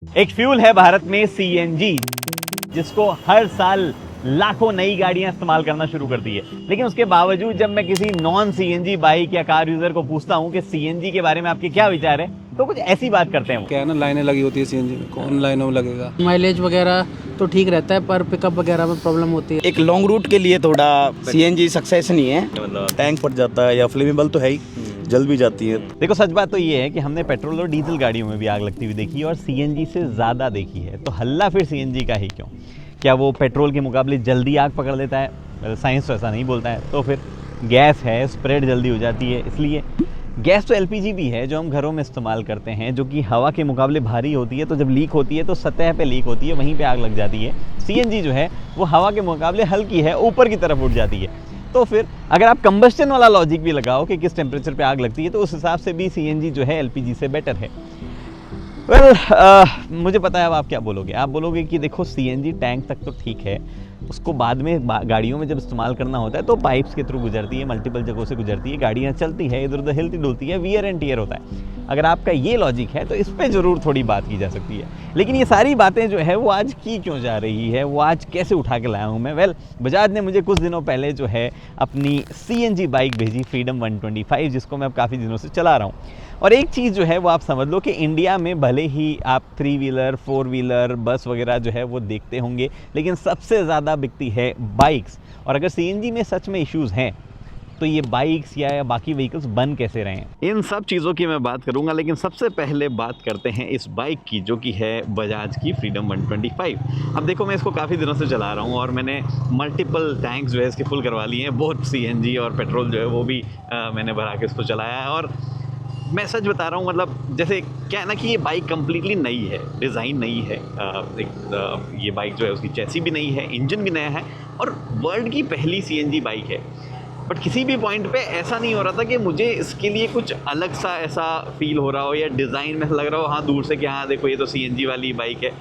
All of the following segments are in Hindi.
एक फ्यूल है भारत में सीएनजी, जिसको हर साल लाखों नई गाड़ियां इस्तेमाल करना शुरू कर दी है। लेकिन उसके बावजूद जब मैं किसी नॉन सीएनजी बाइक या कार यूजर को पूछता हूं कि सीएनजी के बारे में आपके क्या विचार है, तो कुछ ऐसी बात करते हैं वो। क्या है ना, लाइनें लगी होती है सीएनजी में, कौन लाइनों में लगेगा। माइलेज वगैरह तो ठीक रहता है पर पिकअप वगैरह में प्रॉब्लम होती है। एक लॉन्ग रूट के लिए थोड़ा सीएनजी सक्सेस नहीं है, मतलब टैंक फट जाता है या फ्लेमेबल तो है ही, जल भी जाती है। देखो, सच बात तो ये है कि हमने पेट्रोल और डीजल गाड़ियों में भी आग लगती हुई देखी है और सीएनजी से ज़्यादा देखी है। तो हल्ला फिर सीएनजी का ही क्यों? क्या वो पेट्रोल के मुकाबले जल्दी आग पकड़ लेता है? साइंस तो ऐसा नहीं बोलता है। तो फिर गैस है, स्प्रेड जल्दी हो जाती है। इसलिए गैस तो एलपीजी भी है जो हम घरों में इस्तेमाल करते हैं, जो कि हवा के मुकाबले भारी होती है। तो जब लीक होती है तो सतह पे लीक होती है, वहीं पे आग लग जाती है। सीएनजी जो है वो हवा के मुकाबले हल्की है, ऊपर की तरफ उठ जाती है। तो फिर अगर आप कंबस्टन वाला लॉजिक भी लगाओ कि किस टेम्परेचर पे आग लगती है, तो उस हिसाब से भी सीएनजी जो है एलपीजी से बेटर है। मुझे पता है अब आप क्या बोलोगे। आप बोलोगे कि देखो, सीएनजी टैंक तक तो ठीक है, उसको बाद में गाड़ियों में जब इस्तेमाल करना होता है तो पाइप्स के थ्रू गुजरती है, मल्टीपल जगहों से गुजरती है, गाड़ियाँ चलती है, इधर उधर हिलती डुलती है, वियर एंड टियर होता है। अगर आपका ये लॉजिक है तो इस पर ज़रूर थोड़ी बात की जा सकती है। लेकिन ये सारी बातें जो है वो आज की क्यों जा रही है, वो आज कैसे उठा के लाया हूँ मैं? बजाज ने मुझे कुछ दिनों पहले जो है अपनी सीएनजी बाइक भेजी, फ्रीडम 125, जिसको मैं अब काफ़ी दिनों से चला रहा हूँ। और एक चीज़ जो है वो आप समझ लो कि इंडिया में भले ही आप 3 व्हीलर 4 व्हीलर बस वगैरह जो है वो देखते होंगे, लेकिन सबसे ज़्यादा बिकती है बाइक्स। और अगर सीएनजी में सच में इश्यूज़ हैं तो ये बाइक्स या बाकी व्हीकल्स बन कैसे रहे हैं, इन सब चीज़ों की मैं बात करूंगा। लेकिन सबसे पहले बात करते हैं इस बाइक की, जो कि है बजाज की फ्रीडम 125। अब देखो, मैं इसको काफ़ी दिनों से चला रहा हूँ और मैंने मल्टीपल टैंक्स जो है इसके फुल करवा लिए हैं। बहुत सीएनजी और पेट्रोल जो है वो भी मैंने भरा के इसको चलाया है। और मैं सच बता रहा हूँ, मतलब जैसे क्या है ना कि ये बाइक कम्प्लीटली नई है, डिज़ाइन नई है। ये बाइक जो है उसकी चैसी भी नई है, इंजन भी नया है और वर्ल्ड की पहली सीएनजी बाइक है। बट किसी भी पॉइंट पे ऐसा नहीं हो रहा था कि मुझे इसके लिए कुछ अलग सा ऐसा फील हो रहा हो या डिज़ाइन में लग रहा हो हाँ दूर से कि हाँ देखो ये तो सीएनजी वाली बाइक है।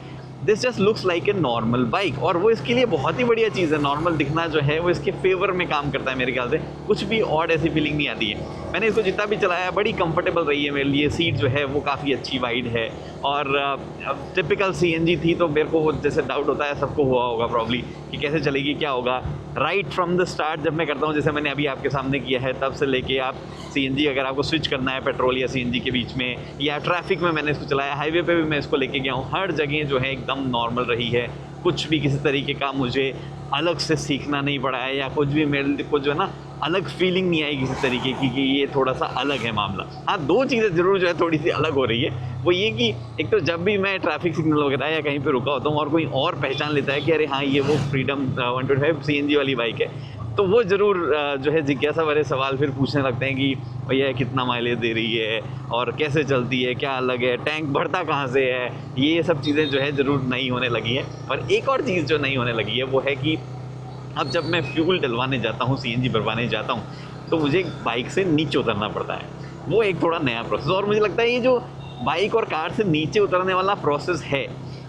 This just looks like a normal bike. और वो इसके लिए बहुत ही बढ़िया चीज़ है। नॉर्मल दिखना जो है वो इसके फेवर में काम करता है मेरे ख्याल से। कुछ भी ऑड ऐसी फीलिंग नहीं आती है। मैंने इसको जितना भी चलाया बड़ी कंफर्टेबल रही है मेरे लिए। सीट जो है वो काफ़ी अच्छी वाइड है और टिपिकल सीएनजी थी तो मेरे को वो जैसे डाउट होता है, सबको हुआ होगा प्रॉब्ली कि कैसे चलेगी, क्या होगा। राइट फ्रॉम द स्टार्ट जब मैं करता हूँ, जैसे मैंने अभी आपके सामने किया है, तब से लेके आप सीएनजी अगर आपको स्विच करना है पेट्रोल या सीएनजी के बीच में, या ट्रैफिक में मैंने इसको चलाया, हाईवे पे भी मैं इसको लेके गया हूँ, हर जगह जो है एकदम नॉर्मल रही है। कुछ भी किसी तरीके का मुझे अलग से सीखना नहीं पड़ा है या कुछ भी मेरे को जो है ना अलग फीलिंग नहीं आई किसी तरीके की कि ये थोड़ा सा अलग है मामला। हाँ, दो चीज़ें ज़रूर जो है थोड़ी सी अलग हो रही है। वो ये कि एक तो जब भी मैं ट्रैफिक सिग्नल वगैरह या कहीं पे रुका होता हूँ और कोई और पहचान लेता है कि अरे हाँ ये वो फ्रीडम 125 सीएनजी वाली बाइक है, तो वो ज़रूर जो है जिज्ञासा भरे सवाल फिर पूछने लगते हैं कि भैया कितना माइलेज दे रही है और कैसे चलती है, क्या अलग है, टैंक बढ़ता कहाँ से है। ये सब चीज़ें जो है ज़रूर नई होने लगी हैं। और एक और चीज़ जो नई होने लगी है वो है कि अब जब मैं फ्यूल डलवाने जाता हूँ, सीएनजी भरवाने जाता हूँ, तो मुझे बाइक से नीचे उतरना पड़ता है। वो एक थोड़ा नया प्रोसेस। और मुझे लगता है ये जो बाइक और कार से नीचे उतरने वाला प्रोसेस है,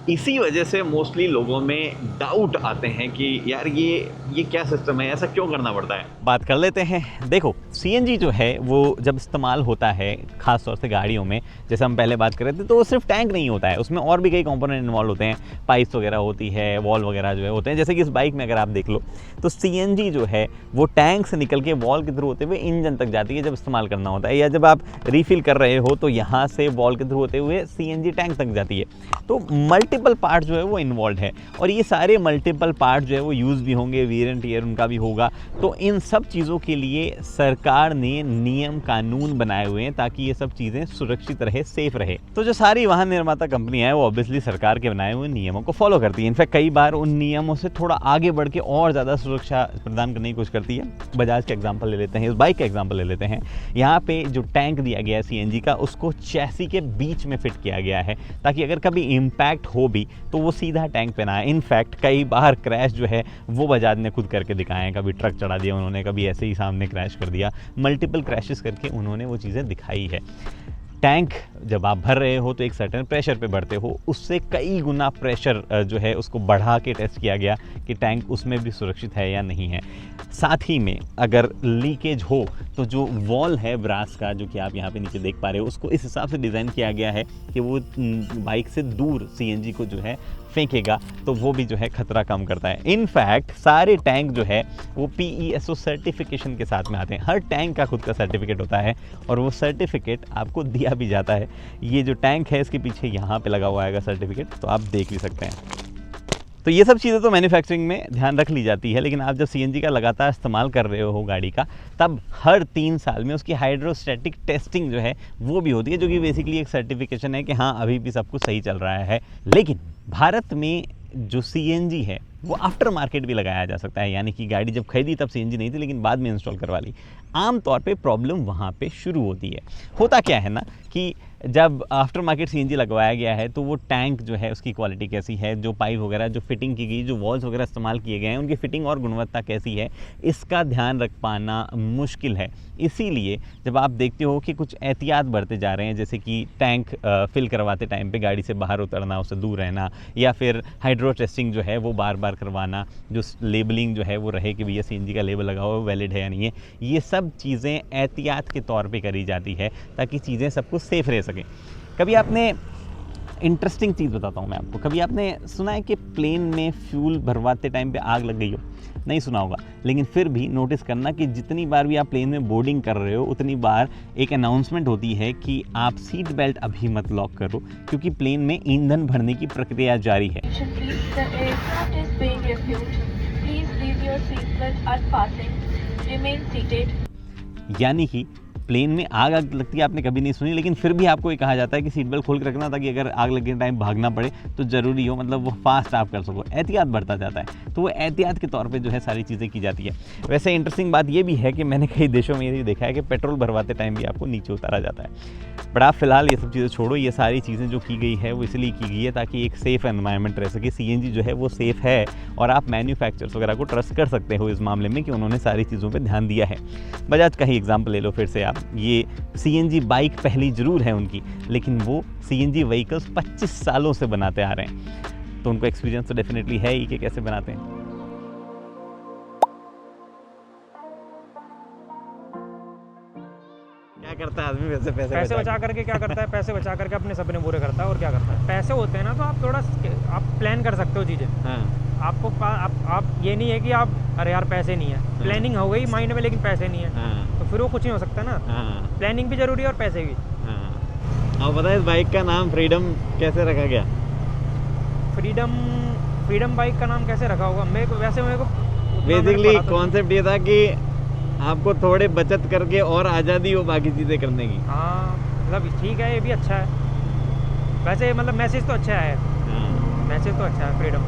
इसी वजह से मोस्टली लोगों में डाउट आते हैं कि यार ये क्या सिस्टम है, ऐसा क्यों करना पड़ता है। बात कर लेते हैं। देखो, सीएनजी जो है वो जब इस्तेमाल होता है ख़ास तौर से गाड़ियों में, जैसे हम पहले बात कर रहे थे, तो वो सिर्फ टैंक नहीं होता है, उसमें और भी कई कंपोनेंट इन्वॉल्व होते हैं। पाइप्स वगैरह होती है, वॉल वगैरह जो है होते हैं। जैसे कि इस बाइक में अगर आप देख लो तो सीएनजी जो है वो टैंक से निकल के वॉल के थ्रू होते हुए इंजन तक जाती है जब इस्तेमाल करना होता है, या जब आप रिफ़िल कर रहे हो तो यहाँ से वॉल के थ्रू होते हुए सीएनजी टैंक तक जाती है। तो मल्टीपल पार्ट जो है वो इन्वॉल्व है और ये सारे मल्टीपल पार्ट जो है वो यूज़ भी होंगे, वियर एंड टियर उनका भी होगा। तो इन सब चीज़ों के लिए सरकार ने नियम कानून बनाए हुए हैं ताकि ये सब चीज़ें सुरक्षित रहे, सेफ रहे। तो जो सारी वाहन निर्माता कंपनियां हैं वो ऑब्वियसली सरकार के बनाए हुए नियमों को फॉलो करती है। इनफैक्ट कई बार उन नियमों से थोड़ा आगे बढ़ के और ज़्यादा सुरक्षा प्रदान करने की कोशिश करती है। बजाज का एग्जाम्पल ले लेते हैं, इस बाइक का एग्जाम्पल ले लेते हैं। यहाँ पे जो टैंक दिया गया है सीएनजी का, उसको चैसी के बीच में फिट किया गया है ताकि अगर कभी इम्पैक्ट हो भी तो वो सीधा टैंक पे ना आए। इनफैक्ट कई बार क्रैश जो है वो बजाज ने खुद करके दिखाए हैं। कभी ट्रक चढ़ा दिया उन्होंने, कभी ऐसे ही सामने क्रैश कर दिया। मल्टीपल क्रैशेस करके उन्होंने वो चीज़ें दिखाई है। टैंक जब आप भर रहे हो तो एक सर्टेन प्रेशर पे भरते हो, उससे कई गुना प्रेशर जो है उसको बढ़ा के टेस्ट किया गया कि टैंक उसमें भी सुरक्षित है या नहीं है। साथ ही में अगर लीकेज हो तो जो वॉल है ब्रास का, जो कि आप यहाँ पे नीचे देख पा रहे हो, उसको इस हिसाब से डिज़ाइन किया गया है कि वो बाइक से दूर सीएनजी को जो है फेंकेगा, तो वो भी जो है खतरा कम करता है। इनफैक्ट सारे टैंक जो है वो PESO सर्टिफिकेशन के साथ में आते हैं। हर टैंक का खुद का सर्टिफिकेट होता है और वो सर्टिफिकेट आपको दिया भी जाता है। ये जो टैंक है इसके पीछे यहाँ पे लगा हुआ आएगा सर्टिफिकेट, तो आप देख भी सकते हैं। तो ये सब चीज़ें तो मैन्युफैक्चरिंग में ध्यान रख ली जाती है, लेकिन आप जब CNG का लगातार इस्तेमाल कर रहे हो गाड़ी का, तब हर 3 साल में उसकी हाइड्रोस्टैटिक टेस्टिंग जो है वो भी होती है, जो कि बेसिकली एक सर्टिफिकेशन है कि हाँ अभी भी सब कुछ सही चल रहा है। लेकिन भारत में जो CNG है वो आफ्टर मार्केट भी लगाया जा सकता है, यानी कि गाड़ी जब खरीदी तब CNG नहीं थी लेकिन बाद में इंस्टॉल करवा ली। आम तौर पे प्रॉब्लम वहाँ पे शुरू होती है। होता क्या है ना कि जब आफ्टर मार्केट CNG लगवाया गया है तो वो टैंक जो है उसकी क्वालिटी कैसी है, जो पाइप वगैरह जो फिटिंग की गई, जो वॉल्स वगैरह इस्तेमाल किए गए हैं, उनकी फिटिंग और गुणवत्ता कैसी है, इसका ध्यान रख पाना मुश्किल है। इसीलिए जब आप देखते हो कि कुछ एहतियात बरते जा रहे हैं, जैसे कि टैंक फिल करवाते टाइम पे गाड़ी से बाहर उतरना, उससे दूर रहना, या फिर हाइड्रो टेस्टिंग जो है वो बार बार करवाना, जो लेबलिंग जो है वो रहे कि भैया CNG का लेबल लगा हुआ है वैलिड है या नहीं है, ये सब चीज़ें एहतियात के तौर पे करी जाती है ताकि चीज़ें सब कुछ सेफ रह सकें। कभी आपने इंटरेस्टिंग चीज़ बताता हूँ मैं आपको, कभी आपने सुना है कि प्लेन में फ्यूल भरवाते टाइम पे आग लग गई हो? नहीं सुना होगा, लेकिन फिर भी नोटिस करना कि जितनी बार भी आप प्लेन में बोर्डिंग कर रहे हो उतनी बार एक अनाउंसमेंट होती है कि आप सीट बेल्ट अभी मत लॉक करो, क्योंकि प्लेन में ईंधन भरने की प्रक्रिया जारी है। The aircraft is being refueled. Please leave your seatbelt unfastened. Remain seated. यानी कि प्लेन में आग लगती है आपने कभी नहीं सुनी, लेकिन फिर भी आपको ये कहा जाता है कि सीट बेल्ट खोल के रखना ताकि अगर आग लगने टाइम भागना पड़े तो ज़रूरी हो, मतलब वो फास्ट आप कर सको। एहतियात बढ़ता जाता है, तो वो एहतियात के तौर पे जो है सारी चीज़ें की जाती है। वैसे इंटरेस्टिंग बात ये भी है कि मैंने कई देशों में ये देखा है कि पेट्रोल भरवाते टाइम भी आपको नीचे उतारा जाता है। बट आप फिलहाल ये सब चीज़ें छोड़ो, ये सारी चीज़ें जो की गई है वो इसलिए की गई है ताकि एक सेफ़ एनवायरनमेंट रह सके। CNG जो है वो सेफ़ है और आप मैन्युफैक्चरर्स वगैरह को ट्रस्ट कर सकते हो इस मामले में कि उन्होंने सारी चीज़ों पे ध्यान दिया है। बजाज का ही एग्जांपल ले लो फिर से आप, ये CNG बाइक पहली ज़रूर है उनकी, लेकिन वो CNG व्हीकल्स 25 सालों से बनाते आ रहे हैं, तो उनको एक्सपीरियंस तो डेफिनेटली है ही कि कैसे बनाते हैं। क्या करता है आदमी वैसे पैसे बचा करके क्या करता है? पैसे बचा करके अपने सपने पूरे करता है और क्या करता है। पैसे होते हैं ना तो आप थोड़ा आप प्लान कर सकते हो चीज़ें। हाँ। आपको आप ये नहीं है कि आप अरे यार पैसे नहीं है, प्लानिंग हो गई माइंड में लेकिन पैसे नहीं है, हाँ। तो फिर वो कुछ नहीं हो सकता ना। हाँ। प्लानिंग भी जरूरी है और पैसे भी। हाँ। और पता है इस बाइक का नाम फ्रीडम कैसे रखा गया? फ्रीडम बाइक का नाम कैसे रखा होगा? मेरे को बेसिकली कॉन्सेप्ट ये था कि आपको थोड़े बचत करके और आज़ादी हो बाकी चीज़ें करने की। हाँ मतलब ठीक है, ये भी अच्छा है वैसे, मतलब मैसेज तो अच्छा है। हाँ। मैसेज तो अच्छा है फ्रीडम।